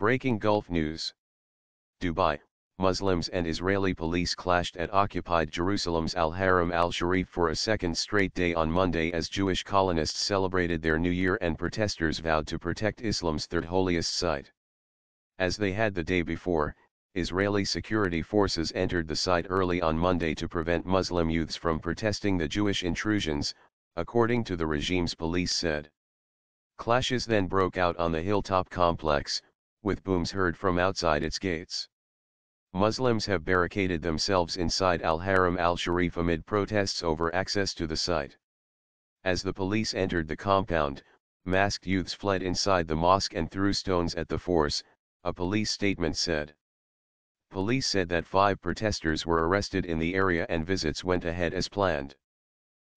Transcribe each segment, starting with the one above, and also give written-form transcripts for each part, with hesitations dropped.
Breaking Gulf News. Dubai, Muslims and Israeli police clashed at occupied Jerusalem's Haram Al Sharif for a second straight day on Monday as Jewish colonists celebrated their New Year and protesters vowed to protect Islam's third holiest site. As they had the day before, Israeli security forces entered the site early on Monday to prevent Muslim youths from protesting the Jewish intrusions, according to the regime's police said. Clashes then broke out on the hilltop complex, with booms heard from outside its gates. Muslims have barricaded themselves inside Haram Al Sharif amid protests over access to the site. As the police entered the compound, masked youths fled inside the mosque and threw stones at the force, a police statement said. Police said that 5 protesters were arrested in the area and visits went ahead as planned.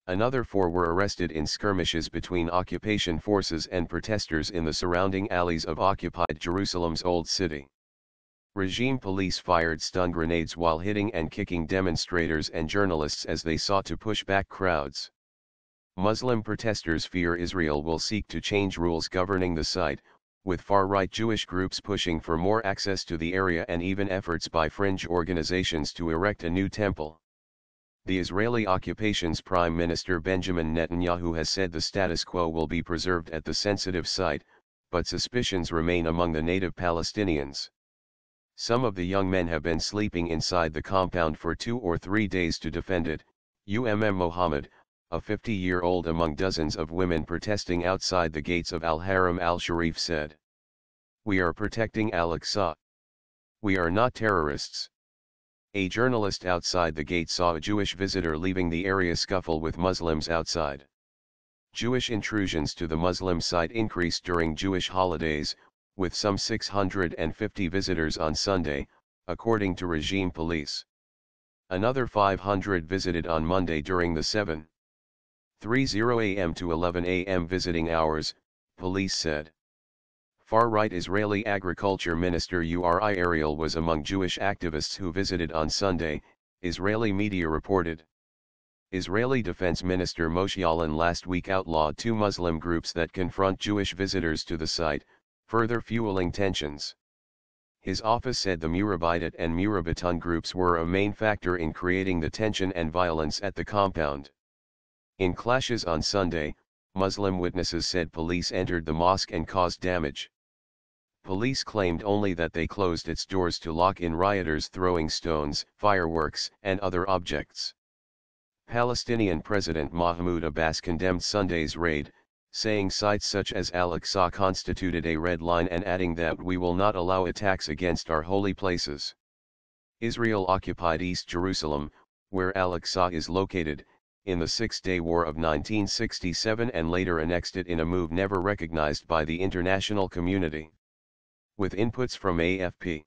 Another 4 were arrested in skirmishes between occupation forces and protesters in the surrounding alleys of occupied Jerusalem's Old City. Regime police fired stun grenades while hitting and kicking demonstrators and journalists as they sought to push back crowds. Muslim protesters fear Israel will seek to change rules governing the site, with far-right Jewish groups pushing for more access to the area and even efforts by fringe organizations to erect a new temple. The Israeli occupation's Prime Minister Benjamin Netanyahu has said the status quo will be preserved at the sensitive site, but suspicions remain among the native Palestinians. Some of the young men have been sleeping inside the compound for 2 or 3 days to defend it, Mohammed, a 50-year-old among dozens of women protesting outside the gates of Haram Al Sharif said. "We are protecting Al-Aqsa. We are not terrorists." A journalist outside the gate saw a Jewish visitor leaving the area scuffle with Muslims outside. Jewish intrusions to the Muslim site increased during Jewish holidays, with some 650 visitors on Sunday, according to regime police. Another 500 visited on Monday during the 7:30 a.m. to 11 a.m. visiting hours, police said. Far-right Israeli Agriculture Minister Uri Ariel was among Jewish activists who visited on Sunday, Israeli media reported. Israeli Defense Minister Moshe Yaalon last week outlawed 2 Muslim groups that confront Jewish visitors to the site, further fueling tensions. His office said the Murabitat and Murabitun groups were a main factor in creating the tension and violence at the compound. In clashes on Sunday, Muslim witnesses said police entered the mosque and caused damage. Police claimed only that they closed its doors to lock in rioters throwing stones, fireworks, and other objects. Palestinian President Mahmoud Abbas condemned Sunday's raid, saying sites such as Al-Aqsa constituted a red line and adding that we will not allow attacks against our holy places. Israel occupied East Jerusalem, where Al-Aqsa is located, in the Six-Day War of 1967 and later annexed it in a move never recognized by the international community. With inputs from AFP.